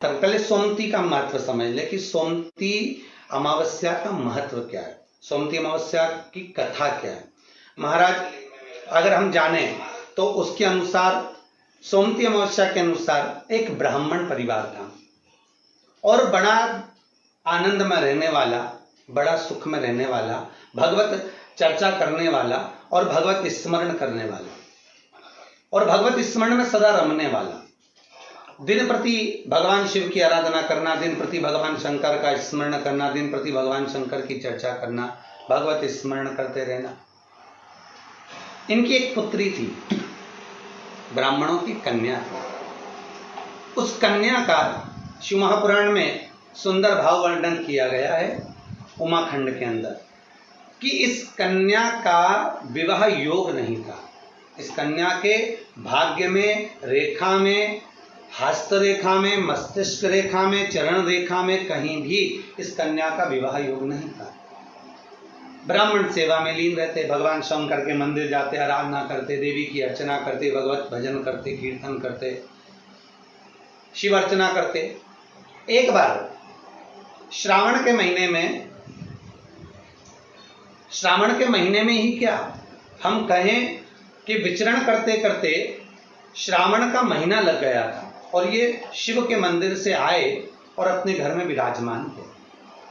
पहले सोमती का महत्व समझ ले कि सोमती अमावस्या का महत्व क्या है, सोमती अमावस्या की कथा क्या है। महाराज अगर हम जाने तो उसके अनुसार सोमती अमावस्या के अनुसार एक ब्राह्मण परिवार था और बड़ा आनंद में रहने वाला, बड़ा सुख में रहने वाला, भगवत चर्चा करने वाला और भगवत स्मरण करने वाला और भगवत स्मरण में सदा रमने वाला, दिन प्रति भगवान शिव की आराधना करना, दिन प्रति भगवान शंकर का स्मरण करना, दिन प्रति भगवान शंकर की चर्चा करना, भगवत स्मरण करते रहना। इनकी एक पुत्री थी, ब्राह्मणों की कन्या थी। उस कन्या का शिव महापुराण में सुंदर भाव वर्णन किया गया है उमाखंड के अंदर कि इस कन्या का विवाह योग नहीं था। इस कन्या के भाग्य में, रेखा में, हस्त रेखा में, मस्तिष्क रेखा में, चरण रेखा में कहीं भी इस कन्या का विवाह योग नहीं था। ब्राह्मण सेवा में लीन रहते, भगवान शंकर के मंदिर जाते, आराधना करते, देवी की अर्चना करते, भगवत भजन करते, कीर्तन करते, शिव अर्चना करते। एक बार श्रावण के महीने में ही क्या हम कहें कि विचरण करते करते श्रावण का महीना लग गया था और ये शिव के मंदिर से आए और अपने घर में विराजमान थे।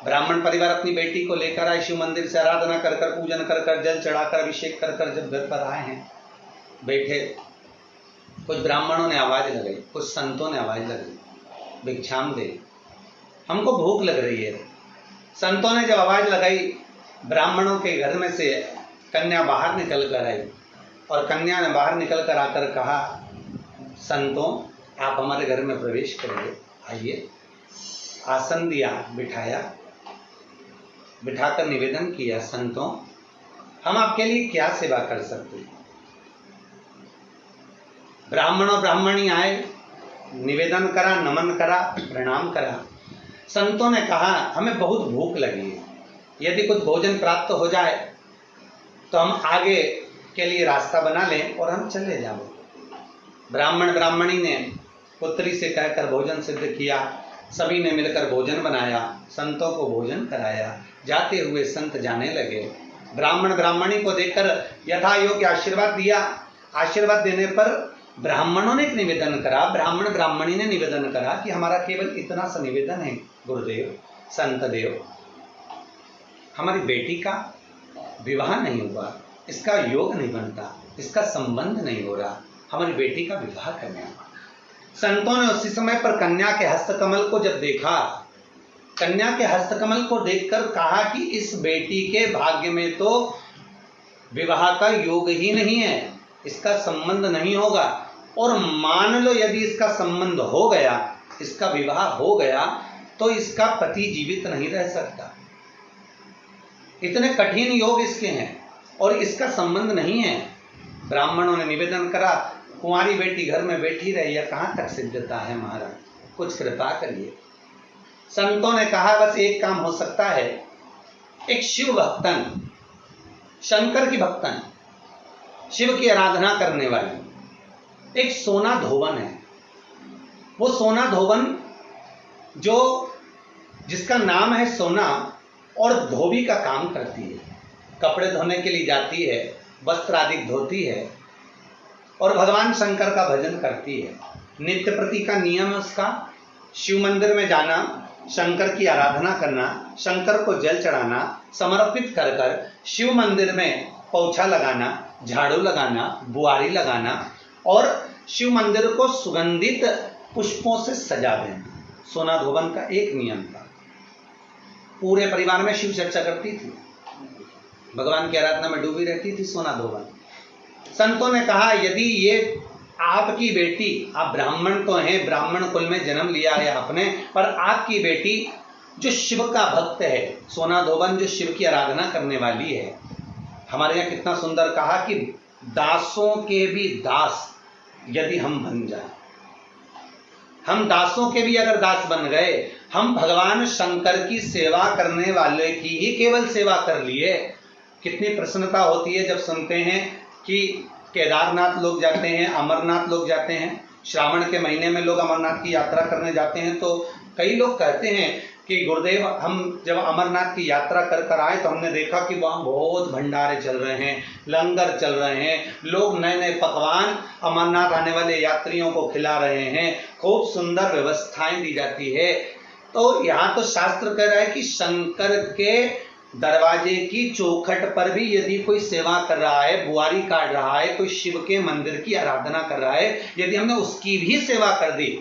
ब्राह्मण परिवार अपनी बेटी को लेकर आए, शिव मंदिर से आराधना कर कर, पूजन कर कर, जल चढ़ाकर, अभिषेक कर कर जब घर पर आए हैं, बैठे, कुछ ब्राह्मणों ने आवाज लगाई, कुछ संतों ने आवाज लगाई, भिक्षाम दे, हमको भूख लग रही है। संतों ने जब आवाज लगाई, ब्राह्मणों के घर में से कन्या बाहर निकल कर आई और कन्या ने बाहर निकल कर आकर कहा, संतों आप हमारे घर में प्रवेश करिए, आइए। आसन दिया, बिठाया, बिठाकर निवेदन किया, संतों हम आपके लिए क्या सेवा कर सकते हैं। ब्राह्मण और ब्राह्मणी आए, निवेदन करा, नमन करा, प्रणाम करा। संतों ने कहा हमें बहुत भूख लगी है, यदि कुछ भोजन प्राप्त हो जाए तो हम आगे के लिए रास्ता बना लें और हम चले जाओ। ब्राह्मण ब्राह्मणी ने पुत्री से कहकर भोजन सिद्ध किया, सभी ने मिलकर भोजन बनाया, संतों को भोजन कराया। जाते हुए संत जाने लगे। ब्राह्मण ब्राह्मणी को देखकर यथा योग्य आशीर्वाद दिया। आशीर्वाद देने पर ब्राह्मणों ने एक निवेदन करा, ब्राह्मण ब्राह्मणी ने निवेदन करा कि हमारा केवल इतना सा निवेदन है गुरुदेव, संत देव, हमारी बेटी का विवाह नहीं हुआ, इसका योग नहीं बनता, इसका संबंध नहीं हो रहा, हमारी बेटी का विवाह करने। संतों ने उसी समय पर कन्या के हस्तकमल को जब देखा, कन्या के हस्तकमल को देखकर कहा कि इस बेटी के भाग्य में तो विवाह का योग ही नहीं है, इसका संबंध नहीं होगा, और मान लो यदि इसका संबंध हो गया, इसका विवाह हो गया, तो इसका पति जीवित नहीं रह सकता। इतने कठिन योग इसके हैं और इसका संबंध नहीं है। ब्राह्मणों ने निवेदन करा, कुंवारी बेटी घर में बैठी रही, यह कहाँ तक सिद्धता है महाराज, कुछ कृपा करिए। संतों ने कहा बस एक काम हो सकता है, एक शिव भक्तन, शंकर की भक्तन, शिव की आराधना करने वाली एक सोना धोवन है। वो सोना धोवन जिसका नाम है सोना और धोबी का काम करती है, कपड़े धोने के लिए जाती है, वस्त्र आदि धोती है और भगवान शंकर का भजन करती है। नित्य प्रति का नियम है उसका, शिव मंदिर में जाना, शंकर की आराधना करना, शंकर को जल चढ़ाना, समर्पित कर कर शिव मंदिर में पोछा लगाना, झाड़ू लगाना, बुआरी लगाना और शिव मंदिर को सुगंधित पुष्पों से सजा देना, सोना धोवन का एक नियम था। पूरे परिवार में शिव चर्चा करती थी, भगवान की आराधना में डूबी रहती थी सोना धोवन। संतों ने कहा यदि ये आपकी बेटी, आप ब्राह्मण तो हैं, ब्राह्मण कुल में जन्म लिया है आपने, पर आपकी बेटी जो शिव का भक्त है, सोना धोवन जो शिव की आराधना करने वाली है, हमारे यहाँ कितना सुंदर कहा कि दासों के भी दास यदि हम बन जाए, हम दासों के भी अगर दास बन गए, हम भगवान शंकर की सेवा करने वाले की ही केवल सेवा कर लिए। कितनी प्रसन्नता होती है जब सुनते हैं कि केदारनाथ लोग जाते हैं, अमरनाथ लोग जाते हैं, श्रावण के महीने में लोग अमरनाथ की यात्रा करने जाते हैं तो कई लोग कहते हैं कि गुरुदेव हम जब अमरनाथ की यात्रा कर कर आए तो हमने देखा कि वहाँ बहुत भंडारे चल रहे हैं, लंगर चल रहे हैं, लोग नए नए पकवान अमरनाथ आने वाले यात्रियों को खिला रहे हैं, खूब सुंदर व्यवस्थाएं दी जाती है। तो यहाँ तो शास्त्र कह रहा है कि शंकर के दरवाजे की चौखट पर भी यदि कोई सेवा कर रहा है, बुआरी काट रहा है, कोई शिव के मंदिर की आराधना कर रहा है, यदि हमने उसकी भी सेवा कर दी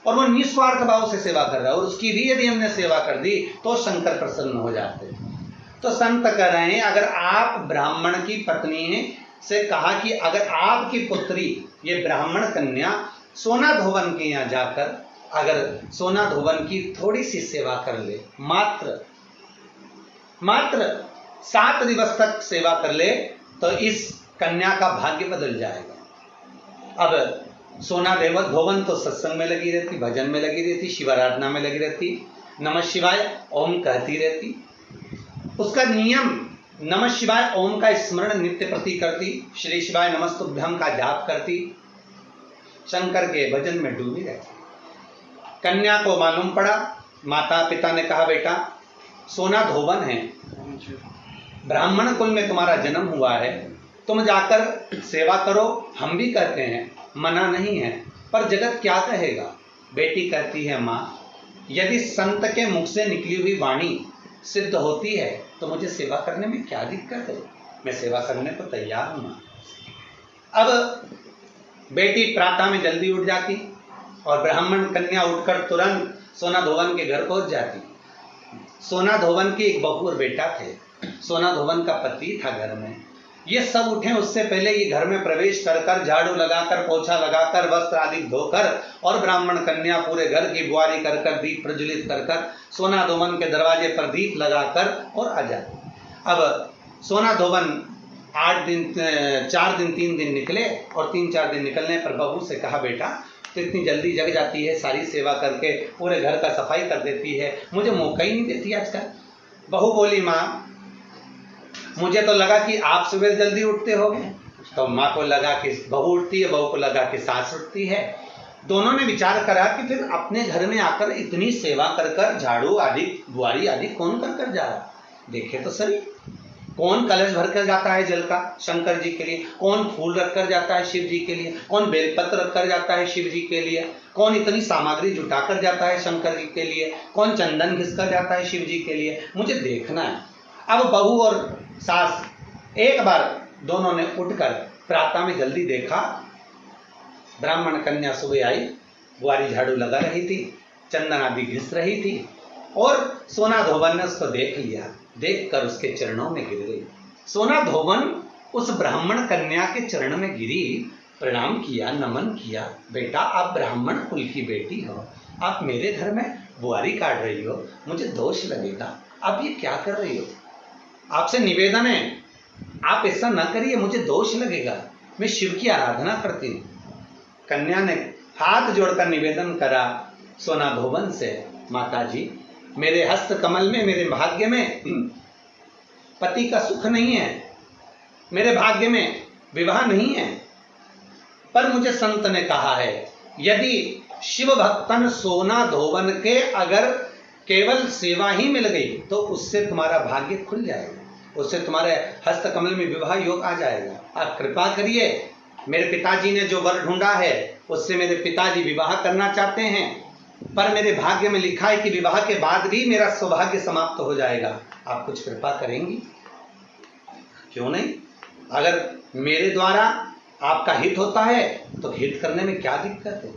और वो निस्वार्थ भाव से सेवा कर रहा है और उसकी भी यदि हमने सेवा कर दी तो शंकर प्रसन्न हो जाते हैं। तो संत कह रहे हैं अगर आप ब्राह्मण की पत्नी से कहा कि अगर आपकी पुत्री ये ब्राह्मण कन्या सोना धोवन के यहाँ जाकर अगर सोना धोवन की थोड़ी सी सेवा कर ले, मात्र 7 दिवस तक सेवा कर ले तो इस कन्या का भाग्य बदल जाएगा। अब सोना धोवन तो सत्संग में लगी रहती, भजन में लगी रहती, शिवाराधना में लगी रहती, नमः शिवाय ओम कहती रहती, उसका नियम नमः शिवाय ओम का स्मरण नित्य प्रति करती, श्री शिवाय नमस्तुभ्यम का जाप करती, शंकर के भजन में डूबी रहती। कन्या को मालूम पड़ा, माता पिता ने कहा बेटा सोना धोवन है, ब्राह्मण कुल में तुम्हारा जन्म हुआ है, तुम जाकर सेवा करो। हम भी कहते हैं, मना नहीं है, पर जगत क्या कहेगा। बेटी कहती है माँ यदि संत के मुख से निकली हुई वाणी सिद्ध होती है तो मुझे सेवा करने में क्या दिक्कत है, मैं सेवा करने को तैयार हूँ। अब बेटी प्रातः में जल्दी उठ जाती और ब्राह्मण कन्या उठकर तुरंत सोना धोवन के घर पहुंच जाती। सोना धोवन की एक बहू और बेटा थे, सोना धोवन का पति था घर में। ये सब उठे उससे पहले ये घर में प्रवेश कर कर झाड़ू लगाकर, पोछा लगाकर, वस्त्र आदि धोकर और ब्राह्मण कन्या पूरे घर की बुआरी कर कर, दीप प्रज्वलित कर कर, सोना धोवन के दरवाजे पर दीप लगाकर और आ जाती। अब सोना धोवन 4 दिन 3 दिन निकले और 3-4 दिन निकलने पर बहू से कहा बेटा तो इतनी जल्दी जग जाती है, सारी सेवा करके पूरे घर का सफाई कर देती है, मुझे मौका ही नहीं देती आजकल। बहू बोली माँ मुझे तो लगा कि आप सुबह जल्दी उठते होगे। तो माँ को लगा कि बहू उठती है, बहू को लगा कि सास उठती है। दोनों ने विचार करा कि फिर अपने घर में आकर इतनी सेवा कर कर, झाड़ू आदि बुआरी आदि कौन कर कर जा रहा, देखे तो सही। कौन कलश भर कर जाता है जल का शंकर जी के लिए, कौन फूल रख कर जाता है शिव जी के लिए, कौन बेलपत्र रख कर जाता है शिव जी के लिए, कौन इतनी सामग्री जुटा कर जाता है शंकर जी के लिए, कौन चंदन घिस कर जाता है शिव जी के लिए, मुझे देखना है। अब बहू और सास एक बार दोनों ने उठकर प्रातः में जल्दी देखा, ब्राह्मण कन्या सुबह आई, बुआरी झाड़ू लगा रही थी, चंदन आदि घिस रही थी और सोना धोवन ने उसको देख लिया, देखकर उसके चरणों में गिर गई। सोना धोवन उस ब्राह्मण कन्या के चरण में गिरी, प्रणाम किया, नमन किया। बेटा आप ब्राह्मण कुल की बेटी हो, आप मेरे घर में बुआरी काट रही हो, मुझे दोष लगेगा, आप ये क्या कर रही हो, आपसे निवेदन है आप ऐसा ना करिए, मुझे दोष लगेगा, मैं शिव की आराधना करती हूँ। कन्या ने हाथ जोड़कर निवेदन करा सोना धोवन से, माता जी मेरे हस्त कमल में, मेरे भाग्य में पति का सुख नहीं है, मेरे भाग्य में विवाह नहीं है, पर मुझे संत ने कहा है यदि शिव भक्तन सोना धोवन के अगर केवल सेवा ही मिल गई तो उससे तुम्हारा भाग्य खुल जाएगा, उससे तुम्हारे हस्त कमल में विवाह योग आ जाएगा। आप कृपा करिए, मेरे पिताजी ने जो वर ढूंढा है उससे मेरे पिताजी विवाह करना चाहते हैं, पर मेरे भाग्य में लिखा है कि विवाह के बाद भी मेरा सौभाग्य समाप्त हो जाएगा, आप कुछ कृपा करेंगी? क्यों नहीं, अगर मेरे द्वारा आपका हित होता है तो हित करने में क्या दिक्कत है,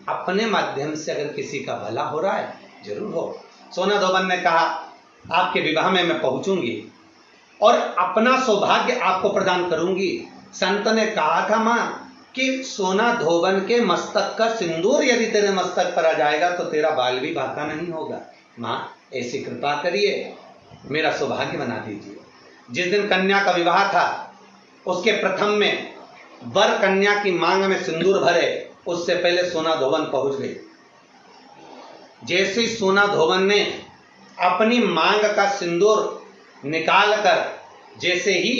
अपने माध्यम से अगर किसी का भला हो रहा है जरूर हो। सोना धोवन ने कहा आपके विवाह में मैं पहुंचूंगी और अपना सौभाग्य आपको प्रदान करूंगी। संत ने कहा था मां कि सोना धोवन के मस्तक का सिंदूर यदि तेरे मस्तक पर आ जाएगा तो तेरा बाल भी बांका नहीं होगा। मां ऐसी कृपा करिए, मेरा सौभाग्य बना दीजिए। जिस दिन कन्या का विवाह था उसके प्रथम में वर कन्या की मांग में सिंदूर भरे, उससे पहले सोना धोवन पहुंच गई। जैसे ही सोना धोवन ने अपनी मांग का सिंदूर निकालकर जैसे ही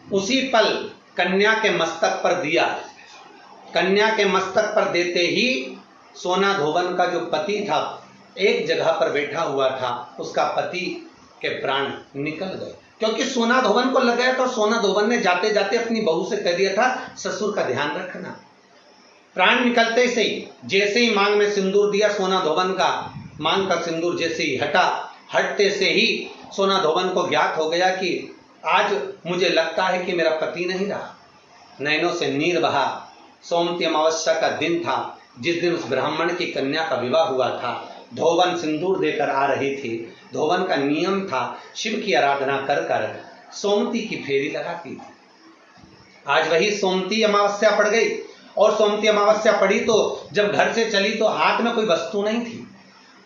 उसी पल कन्या के मस्तक पर दिया, कन्या के मस्तक पर देते ही सोना धोवन का जो पति था, एक जगह पर बैठा हुआ था, उसका पति के प्राण निकल गए, क्योंकि सोना धोवन को लग गया था। सोना धोवन ने जाते जाते अपनी बहू से कह दिया था, ससुर का ध्यान रखना। प्राण निकलते से ही, जैसे ही मांग में सिंदूर दिया, सोना धोवन का मांग का सिंदूर जैसे ही हटा, हटते से ही सोना धोवन को ज्ञात हो गया कि आज मुझे लगता है कि मेरा पति नहीं रहा। नैनों से नीर बहा। सोमवती अमावस्या का दिन था, जिस दिन उस ब्राह्मण की कन्या का विवाह हुआ था। धोवन सिंदूर देकर आ रही थी। धोवन का नियम था, शिव की आराधना कर कर सोमवती की फेरी लगाती थी। आज वही सोमवती अमावस्या पड़ गई, और सोमवती अमावस्या पड़ी तो जब घर से चली तो हाथ में कोई वस्तु नहीं थी।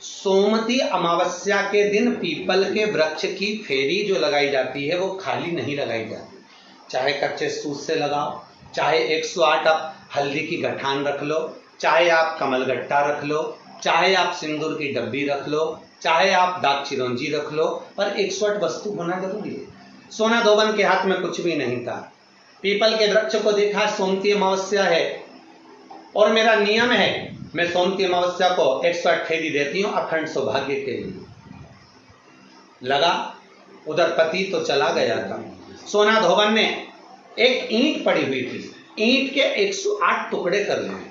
सोमवती अमावस्या के दिन पीपल के वृक्ष की फेरी जो लगाई जाती है वो खाली नहीं लगाई जाती। चाहे कच्चे सूत से लगाओ, चाहे 108 आप हल्दी की गठान रख लो, चाहे आप कमलगट्टा रख लो, चाहे आप सिंदूर की डब्बी रख लो, चाहे आप दाग चिरौंजी रख लो, पर 108 वस्तु होना जरूरी है। सोना धोवन के हाथ में कुछ भी नहीं था। पीपल के वृक्ष को देखा, सोमवती अमावस्या है और मेरा नियम है, मैं सोमवती अमावस्या को 108 फेरी देती हूँ अखंड सौभाग्य के लिए। लगा, उधर पति तो चला गया था। सोना धोवन ने एक ईंट पड़ी हुई थी, ईंट के 108 टुकड़े कर लिए,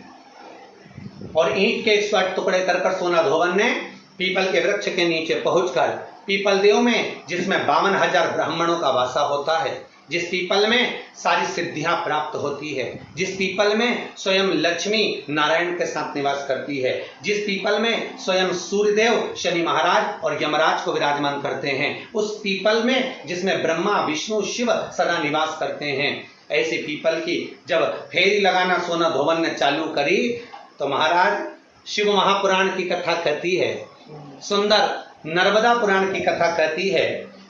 और ईंट के 108 टुकड़े कर सोना धोवन ने पीपल के वृक्ष के नीचे पहुंचकर, पीपल देव में जिसमें 52,000 ब्राह्मणों का वासा होता है, जिस पीपल में सारी सिद्धियां प्राप्त होती है, जिस पीपल में स्वयं लक्ष्मी नारायण के साथ निवास करती है, जिस पीपल में स्वयं सूर्यदेव शनि महाराज और यमराज को विराजमान करते हैं, उस पीपल में जिसमें ब्रह्मा विष्णु शिव सदा निवास करते हैं, ऐसे पीपल की जब फेरी लगाना सोना धोवन ने चालू करी तो महाराज शिव महापुराण की कथा कहती है, सुंदर नर्मदा पुराण की कथा कहती है,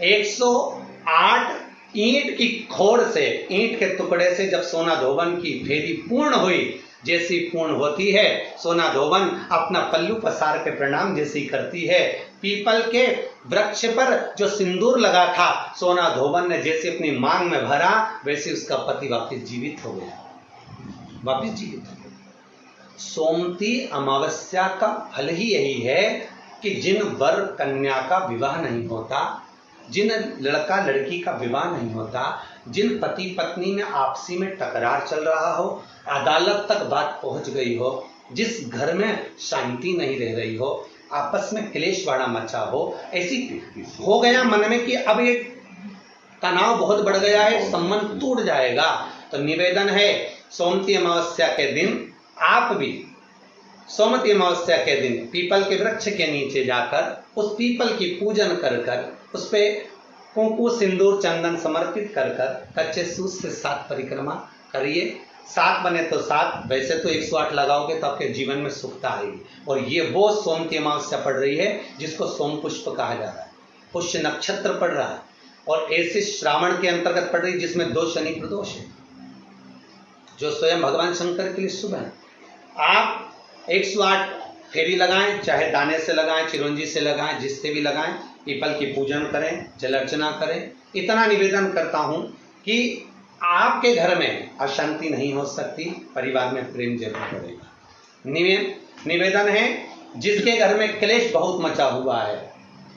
108 ईंट की खोड़ से, ईंट के टुकड़े से जब सोना धोवन की फेरी पूर्ण हुई, जैसी पूर्ण होती है, सोना धोवन अपना पल्लू पसार के प्रणाम जैसी करती है, पीपल के वृक्ष पर जो सिंदूर लगा था सोना धोवन ने जैसे अपनी मांग में भरा, वैसे उसका पति वापस जीवित हो गया, वापस जीवित हो गया। सोमवती अमावस्या का फल ही यही है कि जिन वर कन्या का विवाह नहीं होता, जिन लड़का लड़की का विवाह नहीं होता, जिन पति पत्नी में आपसी में टकरार चल रहा हो, अदालत तक बात पहुंच गई हो, जिस घर में शांति नहीं रह रही हो, आपस में क्लेशवाड़ा मचा हो, ऐसी हो गया मन में कि अब ये तनाव बहुत बढ़ गया है, संबंध टूट जाएगा, तो निवेदन है सोमवती अमावस्या के दिन आप भी सोमवती अमावस्या के दिन पीपल के वृक्ष के नीचे जाकर उस पीपल की पूजन कर कर उस पे कुंकु सिंदूर चंदन समर्पित कर कर कच्चे सूत से 7 परिक्रमा करिए। 7 बने तो 7, वैसे तो 108 लगाओगे तो आपके जीवन में सुखता आएगी। और ये वो सोमवती अमावस्या पड़ रही है जिसको सोम पुष्प कहा जा रहा है, पुष्य नक्षत्र पड़ रहा है, और ऐसे श्रावण के अंतर्गत पड़ रही जिसमें 2 शनि प्रदोष है, जो स्वयं भगवान शंकर के लिए शुभ है। आप 108 फेरी लगाएं, चाहे दाने से लगाएं, चिरौंजी से लगाएं, जिससे भी लगाएं, पीपल की पूजन करें, जल अर्चना करें। इतना निवेदन करता हूं कि आपके घर में अशांति नहीं हो सकती, परिवार में प्रेम जरूर बढ़ेगा। निवेदन है जिसके घर में क्लेश बहुत मचा हुआ है,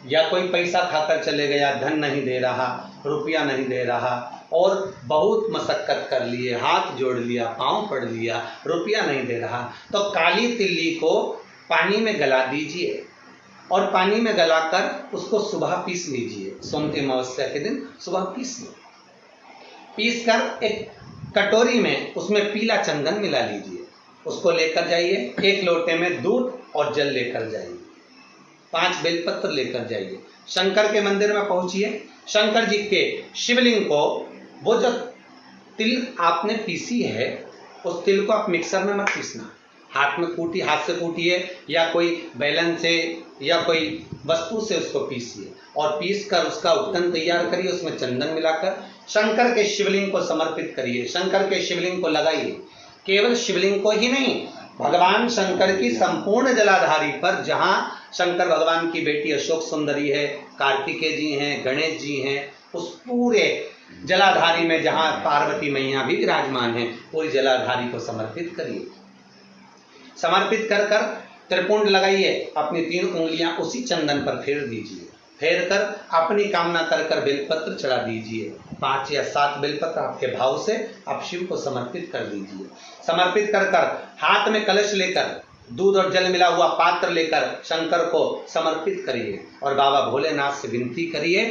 या कोई पैसा खाकर चले गया, धन नहीं दे रहा, रुपया नहीं दे रहा, और बहुत मशक्कत कर लिए, हाथ जोड़ लिया, पांव पड़ लिया, रुपया नहीं दे रहा, तो काली तिल्ली को पानी में गला दीजिए, और पानी में गलाकर उसको सुबह पीस लीजिए। सोमवती अमावस्या के दिन सुबह पीस लो, पीस कर एक कटोरी में उसमें पीला चंदन मिला लीजिए, उसको लेकर जाइए। 1 लोटे में दूध और जल लेकर जाइए, 5 बेलपत्र लेकर जाइए, शंकर के मंदिर में पहुंचिए। शंकर जी के शिवलिंग को, वो जो तिल आपने पीसी है उस तिल को आप मिक्सर में मत पीसना, हाथ से कूटिए, या कोई बैलन से या कोई वस्तु से उसको पीसिए, और पीस कर उसका उपटन तैयार करिए, उसमें चंदन मिलाकर शंकर के शिवलिंग को समर्पित करिए, शंकर के शिवलिंग को लगाइए। केवल शिवलिंग को ही नहीं, भगवान शंकर की संपूर्ण जलाधारी पर, जहां शंकर भगवान की बेटी अशोक सुंदरी है, कार्तिकेय जी हैं, गणेश जी हैं, उस पूरे जलाधारी में जहाँ पार्वती मैया भी विराजमान है, पूरी जलाधारी को समर्पित करिए। समर्पित कर कर त्रिपुंड लगाइए, अपनी 3 उंगलियां उसी चंदन पर फेर दीजिए। फेर कर अपनी कामना कर कर बेलपत्र चढ़ा दीजिए। 5 या 7 बेलपत्र आपके भाव से आप शिव को समर्पित कर दीजिए। समर्पित कर कर हाथ में कलश लेकर दूध और जल मिला हुआ पात्र लेकर शंकर को समर्पित करिए और बाबा भोलेनाथ से विनती करिए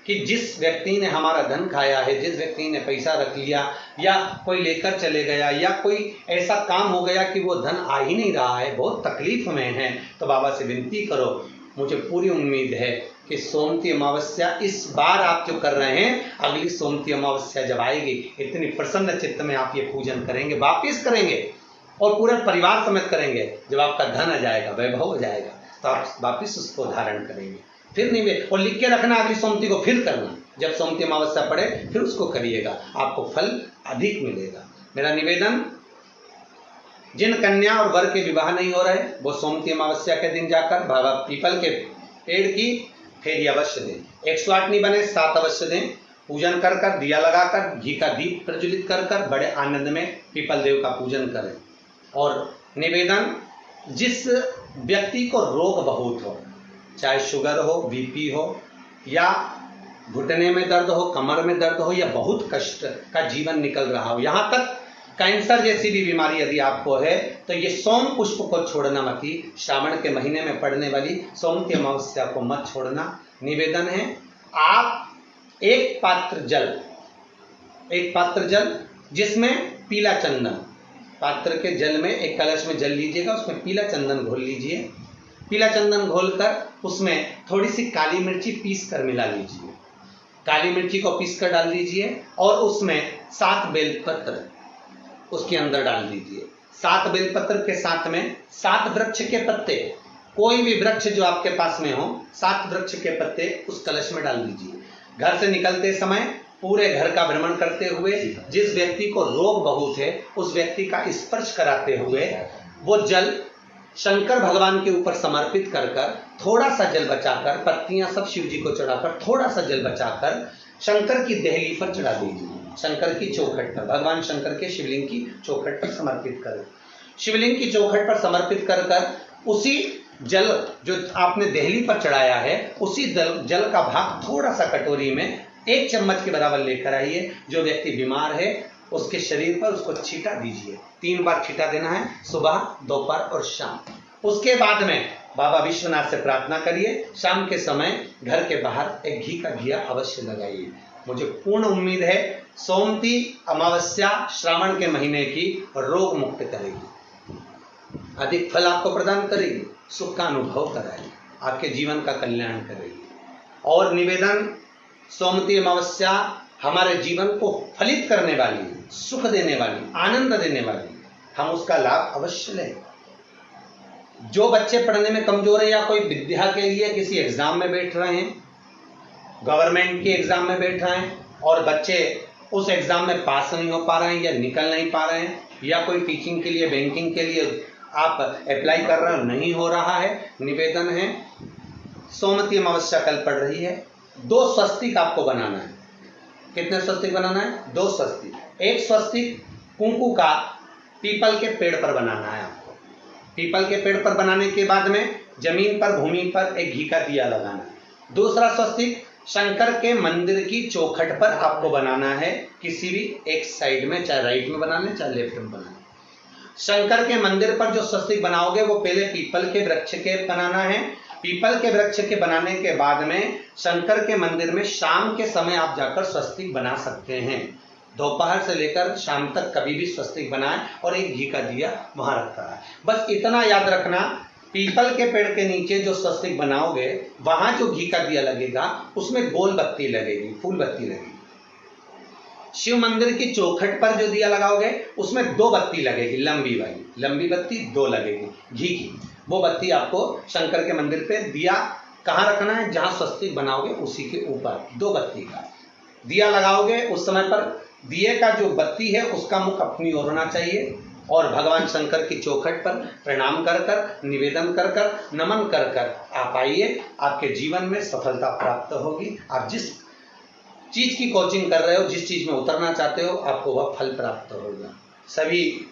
कि जिस व्यक्ति ने हमारा धन खाया है, जिस व्यक्ति ने पैसा रख लिया या कोई लेकर चले गया या कोई ऐसा काम हो गया कि वो धन आ ही नहीं रहा है, बहुत तकलीफ में है, तो बाबा से विनती करो। मुझे पूरी उम्मीद है कि सोमती अमावस्या इस बार आप जो कर रहे हैं, अगली सोमती अमावस्या जब आएगी, इतनी प्रसन्न चित्त में आप ये पूजन करेंगे, वापिस करेंगे और पूरे परिवार समेत करेंगे। जब आपका धन आ जाएगा, वैभव हो जाएगा, तो आप वापिस उसको धारण करेंगे। फिर नहीं, और लिख के रखना अगली सोमती को फिर करना, जब सोमती अमावस्या पड़े फिर उसको करिएगा, आपको फल अधिक मिलेगा। मेरा निवेदन, जिन कन्या और वर के विवाह नहीं हो रहे, वो सोमती अमावस्या के दिन जाकर बाबा पीपल के पेड़ की फेरी अवश्य दें। 108 नहीं बने 7 अवश्य दें। पूजन कर कर, दिया लगाकर, घी का दीप प्रज्वलित कर कर बड़े आनंद में पीपल देव का पूजन करें। और निवेदन, जिस व्यक्ति को रोग बहुत हो, चाहे शुगर हो, बीपी हो या घुटने में दर्द हो, कमर में दर्द हो या बहुत कष्ट का जीवन निकल रहा हो, यहाँ तक कैंसर जैसी भी बीमारी यदि आपको है, तो ये सोम पुष्प को छोड़ना मत ही। श्रावण के महीने में पड़ने वाली सोमती अमावस्या को मत छोड़ना। निवेदन है, आप एक पात्र जल जिसमें पीला चंदन, पात्र के जल में एक कलश में जल लीजिएगा, उसमें पीला चंदन घोल लीजिए। पीला चंदन घोलकर उसमें थोड़ी सी काली मिर्ची पीस कर मिला लीजिए। काली मिर्ची को पीस कर डाल दीजिए और उसमें 7 बेलपत्र उसके अंदर डाल दीजिए। 7 बेलपत्र के साथ में 7 वृक्ष के पत्ते, कोई भी वृक्ष जो आपके पास में हो, 7 वृक्ष के पत्ते उस कलश में डाल दीजिए। घर से निकलते समय पूरे घर का भ्रमण करते हुए, जिस व्यक्ति को रोग बहुत है उस व्यक्ति का स्पर्श कराते हुए वो जल शंकर भगवान के ऊपर समर्पित कर कर, थोड़ा सा जल बचाकर, पत्तियां सब शिव जी को चढ़ाकर, थोड़ा सा जल बचाकर शंकर की देहली पर चढ़ा दीजिए। शंकर की चौखट पर, भगवान शंकर के शिवलिंग की चौखट पर समर्पित करें। शिवलिंग की चौखट पर समर्पित कर कर उसी जल जो आपने देहली पर चढ़ाया है, उसी जल का भाग थोड़ा सा कटोरी में 1 चम्मच के बराबर लेकर आइए। जो व्यक्ति बीमार है उसके शरीर पर उसको छींटा दीजिए। 3 बार छींटा देना है, सुबह, दोपहर और शाम। उसके बाद में बाबा विश्वनाथ से प्रार्थना करिए। शाम के समय घर के बाहर एक घी का दिया अवश्य लगाइए। मुझे पूर्ण उम्मीद है सोमती अमावस्या श्रावण के महीने की रोग मुक्त करेगी, अधिक फल आपको प्रदान करेगी, सुख का अनुभव कराएगी, आपके जीवन का कल्याण करेगी। और निवेदन, सोमती अमावस्या हमारे जीवन को फलित करने वाली, सुख देने वाली, आनंद देने वाली, हम उसका लाभ अवश्य लें। जो बच्चे पढ़ने में कमजोर है या कोई विद्या के लिए किसी एग्जाम में बैठ रहे हैं, गवर्नमेंट के एग्जाम में बैठ रहे हैं और बच्चे उस एग्जाम में पास नहीं हो पा रहे हैं या निकल नहीं पा रहे हैं, या कोई टीचिंग के लिए, बैंकिंग के लिए आप अप्लाई कर रहे हो, नहीं हो रहा है, निवेदन है, सोमती अमावस्या कल पड़ रही है, 2 स्वस्तिक आपको बनाना है। कितने स्वस्तिक बनाना है? 2 स्वस्तिक। एक स्वस्तिक कुंकू का पीपल के पेड़ पर बनाना है आपको। पीपल के पेड़ पर बनाने के बाद में जमीन पर, भूमि पर एक घी का दिया लगाना है। दूसरा स्वस्तिक शंकर के मंदिर की चौखट पर आपको बनाना है, किसी भी एक साइड में, चाहे राइट में बनाना है चाहे लेफ्ट में बनाना है। शंकर के मंदिर पर जो स्वस्तिक बनाओगे वो पहले पीपल के वृक्ष के बनाना है। पीपल के वृक्ष के बनाने के बाद में शंकर के मंदिर में शाम के समय आप जाकर स्वस्तिक बना सकते हैं। दोपहर से लेकर शाम तक कभी भी स्वस्तिक बनाएं और एक घी का दिया वहां रखा है। बस इतना याद रखना, पीपल के पेड़ के नीचे जो स्वस्तिक बनाओगे वहां जो घी का दिया लगेगा उसमें गोल बत्ती लगेगी, फूल बत्ती लगेगी। शिव मंदिर की चौखट पर जो दिया लगाओगे उसमें 2 बत्ती लगेगी, लंबी वाली, लंबी बत्ती 2 लगेगी घी की। वो बत्ती आपको शंकर के मंदिर पे दिया कहाँ रखना है? जहां स्वस्तिक बनाओगे उसी के ऊपर 2 बत्ती का दिया लगाओगे। उस समय पर दिए का जो बत्ती है उसका मुख अपनी ओर होना चाहिए और भगवान शंकर की चौखट पर प्रणाम कर कर, निवेदन कर कर, नमन कर कर आप आइए। आपके जीवन में सफलता प्राप्त होगी। आप जिस चीज की कोचिंग कर रहे हो, जिस चीज में उतरना चाहते हो, आपको वह फल प्राप्त होगा। सभी